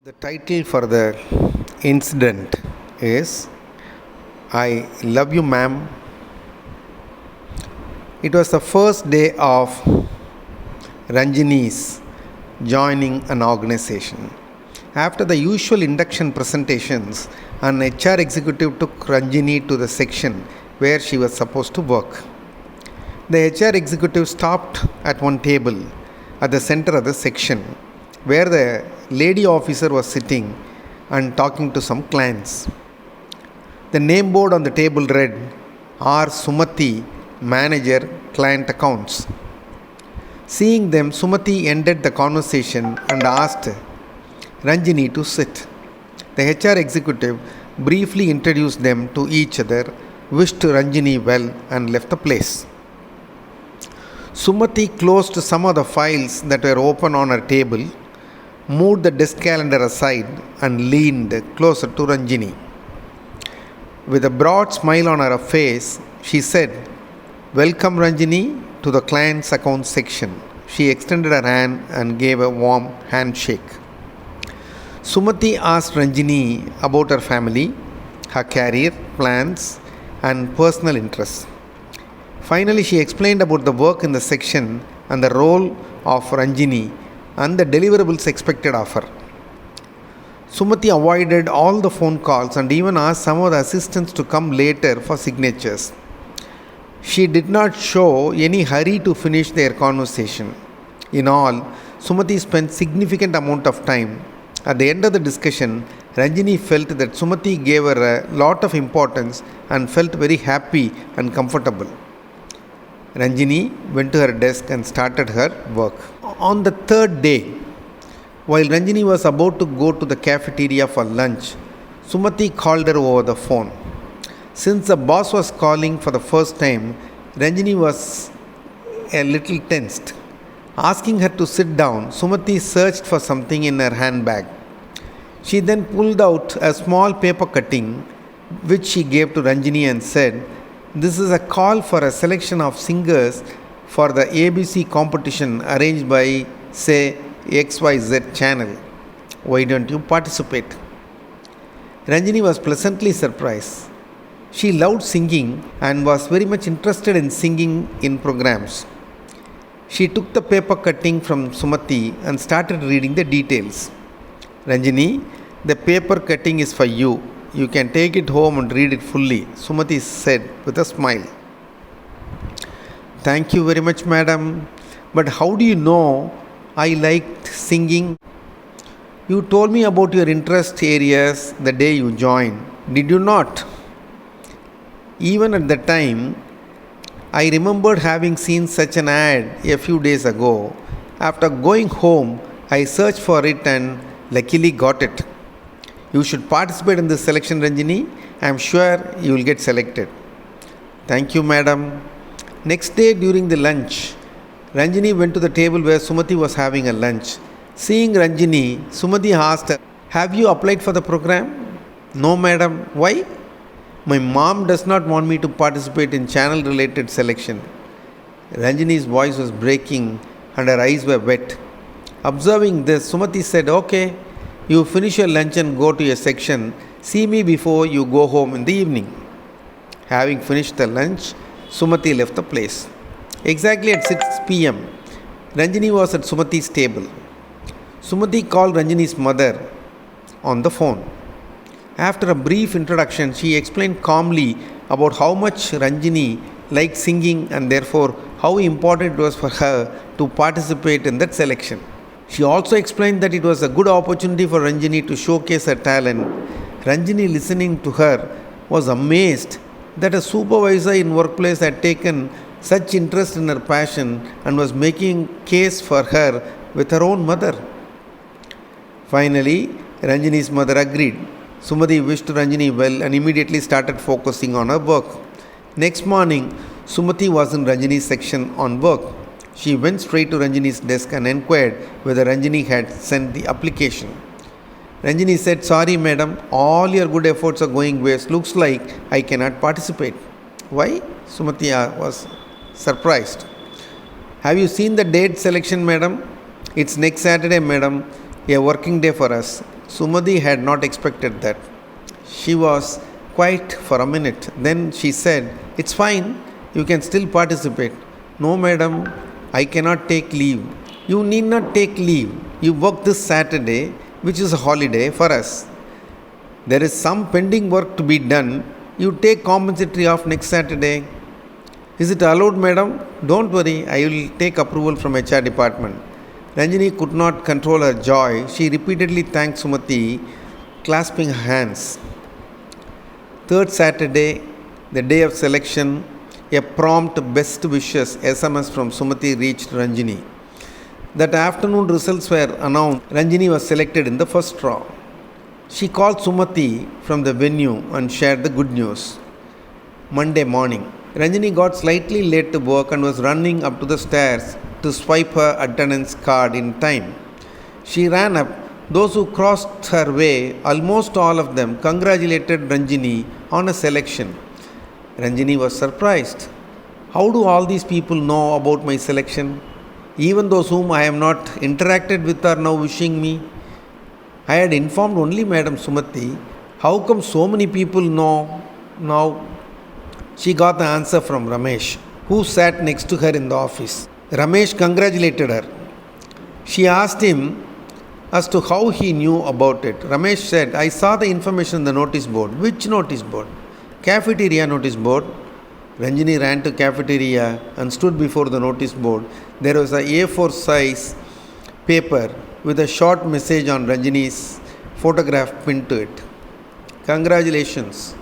The title for the incident is I Love You, Ma'am. It was the first day of Ranjini's joining an organization. After the usual induction presentations, an HR executive took Ranjini to the section where she was supposed to work. The HR executive stopped at one table at the center of the section where the lady officer was sitting and talking to some clients. The name board on the table read R. Sumati, Manager, Client Accounts. Seeing them, Sumati ended the conversation and asked Ranjini to sit. The HR executive briefly introduced them to each other, wished Ranjini well, and left the place. Sumati closed some of the files that were open on her table, moved the desk calendar aside, and leaned closer to Ranjini. With a broad smile on her face, she said, "Welcome, Ranjini, to the client's account section." She extended her hand and gave a warm handshake. Sumati asked Ranjini about her family, her career plans, and personal interests. Finally, she explained about the work in the section and the role of Ranjini and the deliverables expected of her. Sumati avoided all the phone calls and even asked some of the assistants to come later for signatures. She did not show any hurry to finish their conversation. In all, Sumati spent significant amount of time. At the end of the discussion, Ranjini felt that Sumati gave her a lot of importance and felt very happy and comfortable. Ranjini went to her desk and started her work. On the third day, while Ranjini was about to go to the cafeteria for lunch, Sumati called her over the phone. Since the boss was calling for the first time, Ranjini was a little tensed. Asking her to sit down, Sumati searched for something in her handbag. She then pulled out a small paper cutting which she gave to Ranjini and said, "This is a call for a selection of singers for the ABC competition arranged by, say, XYZ channel. Why don't you participate?" Ranjini was pleasantly surprised. She loved singing and was very much interested in singing in programs. She took the paper cutting from Sumati and started reading the details. "Ranjini, the paper cutting is for you. You can take it home and read it fully," Sumati said with a smile. "Thank you very much, madam. But how do you know I liked singing? You told me about your interest areas the day you joined, did you not?" Even at the time, I remembered having seen such an ad a few days ago. After going home, I searched for it and luckily got it. You should participate in this selection, Ranjini. I am sure you will get selected. "Thank you, madam." Next day during the lunch, Ranjini went to the table where Sumati was having a lunch. Seeing Ranjini, Sumati asked her, "Have you applied for the program?" "No, madam." "Why?" "My mom does not want me to participate in channel related selection." Ranjini's voice was breaking and her eyes were wet. Observing this, Sumati said, "Okay, you finish your lunch and go to your section. See me before you go home in the evening." Having finished the lunch, Sumati left the place. Exactly at 6 p.m., Ranjini was at Sumati's table. Sumati called Ranjini's mother on the phone. After a brief introduction, she explained calmly about how much Ranjini liked singing and therefore how important it was for her to participate in that selection. She also explained that it was a good opportunity for Ranjini to showcase her talent. Ranjini, listening to her, was amazed that a supervisor in workplace had taken such interest in her passion and was making case for her with her own mother. Finally, Ranjini's mother agreed. Sumati wished Ranjini well and immediately started focusing on her work. Next morning, Sumati was in Ranjini's section on work. She went straight to Ranjini's desk and inquired whether Ranjini had sent the application. Ranjini said, "Sorry, madam, all your good efforts are going waste. Looks like I cannot participate." "Why?" Sumati was surprised. "Have you seen the date selection, madam?" "It's next Saturday, madam. A working day for us. Sumati had not expected that. She was quiet for a minute. Then she said, "It's fine, you can still participate." "No, madam, I cannot take leave." "You need not take leave. You work this Saturday, which is a holiday for us. There is some pending work to be done. You take compensatory off next Saturday." "Is it allowed, madam?" "Don't worry, I will take approval from HR department." Ranjini could not control her joy. She repeatedly thanked Sumati, clasping her hands. Third Saturday, the day of selection, a prompt best wishes SMS from Sumati reached Ranjini. That afternoon, results were announced. Ranjini was selected in the first draw. She called Sumati from the venue and shared the good news. Monday morning, Ranjini got slightly late to work and was running up to the stairs to swipe her attendance card in time. She ran up. Those who crossed her way, almost all of them, congratulated Ranjini on a selection. Ranjini was surprised. How do all these people know about my selection? Even those whom I have not interacted with are now wishing me. I had informed only Madam Sumati. How come so many people know now? She got the answer from Ramesh, who sat next to her in the office. Ramesh congratulated her. She asked him as to how he knew about it. Ramesh said, "I saw the information in the notice board." "Which notice board?" "Cafeteria notice board." Ranjini ran to cafeteria and stood before the notice board. There was a A4 size paper with a short message on Ranjini's photograph pinned to it. "Congratulations.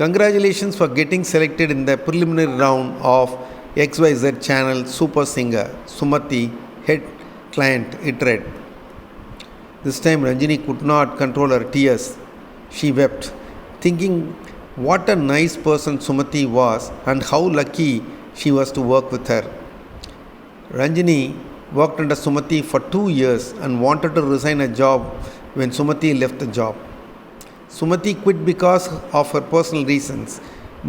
Congratulations for getting selected in the preliminary round of XYZ channel Super Singer. Sumati, head client," it read. This time Ranjini could not control her tears. She wept, thinking what a nice person Sumati was and how lucky she was to work with her. Ranjini worked under Sumati for 2 years and wanted to resign her job when Sumati left the job. Sumati quit because of her personal reasons,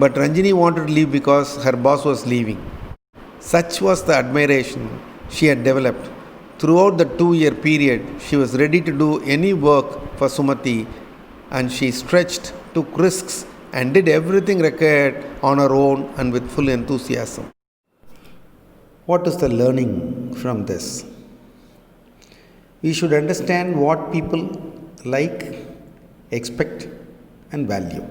but Ranjini wanted to leave because her boss was leaving. Such was the admiration she had developed. Throughout the 2-year period, she was ready to do any work for Sumati, and she stretched, took risks, and did everything required on her own and with full enthusiasm. What is the learning from this? We should understand what people like, expect, and value.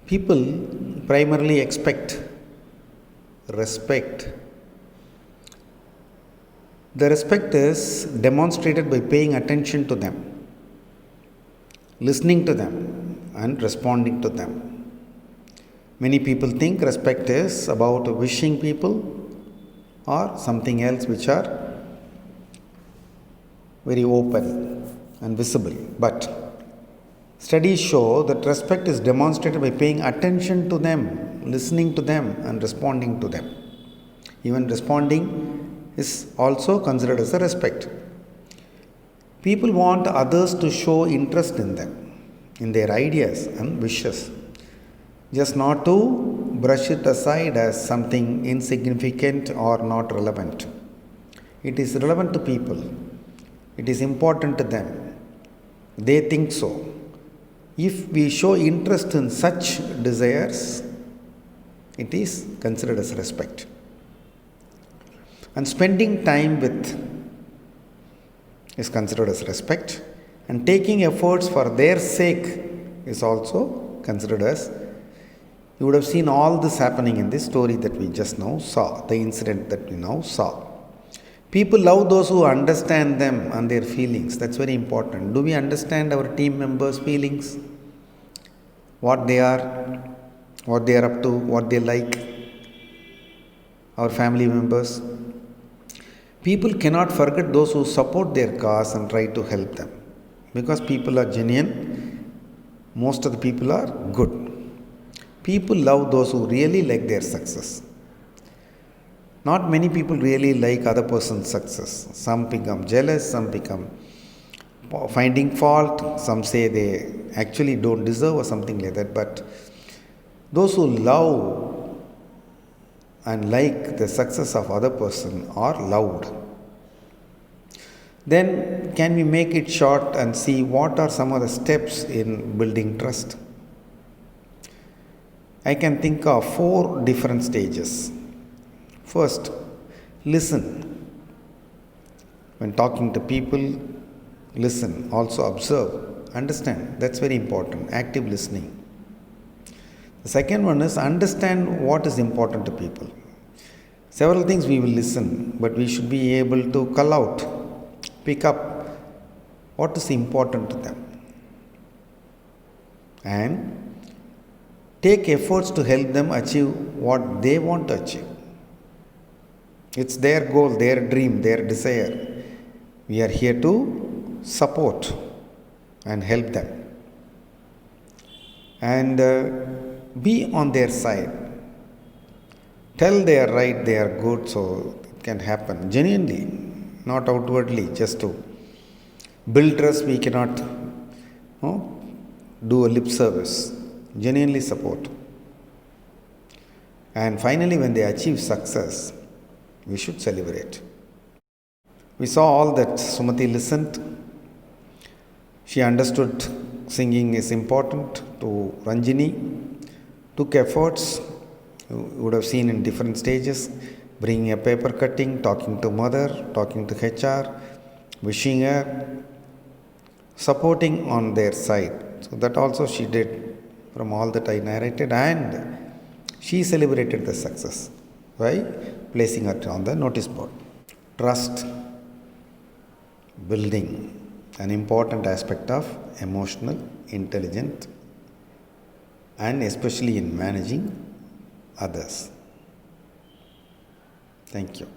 People primarily expect respect. The respect is demonstrated by paying attention to them, listening to them, and responding to them. Many people think respect is about wishing people or something else which are very open and visible. But studies show that respect is demonstrated by paying attention to them, listening to them, and responding to them. Even responding is also considered as a respect. People want others to show interest in them, in their ideas and wishes, just not to brush it aside as something insignificant or not relevant. It is relevant to people. It is important to them. They think so. If we show interest in such desires, it is considered as respect. And spending time with is considered as respect, and taking efforts for their sake is also considered as. You would have seen all this happening in this story that we just now saw, the incident that we now saw. People love those who understand them and their feelings. That's very important. Do we understand our team members' feelings? What they are up to, what they like? Our family members? People cannot forget those who support their cause and try to help them. Because people are genuine, most of the people are good. People love those who really like their success. Not many people really like other person's success. Some become jealous, some become finding fault, some say they actually don't deserve or something like that. But those who love and like the success of other person are loved. Then, can we make it short and see what are some of the steps in building trust? I can think of 4 different stages. First, listen. When talking to people, listen. Also, observe. Understand. That's very important. Active listening. The second one is understand what is important to people. Several things we will listen, but we should be able to cull out, pick up what is important to them, and take efforts to help them achieve what they want to achieve. It's their goal, their dream, their desire. We are here to support and help them. And be on their side. Tell they are right, they are good, so it can happen genuinely, not outwardly, just to build trust. We cannot do a lip service, genuinely support. And finally, when they achieve success, we should celebrate. We saw all that Sumati listened. She understood singing is important to Ranjini, took efforts. You would have seen in different stages, bringing a paper cutting, talking to mother, talking to HR, wishing her, supporting on their side. So that also she did from all that I narrated, and she celebrated the success by placing it on the notice board. Trust building, an important aspect of emotional intelligence, and especially in managing others. Thank you.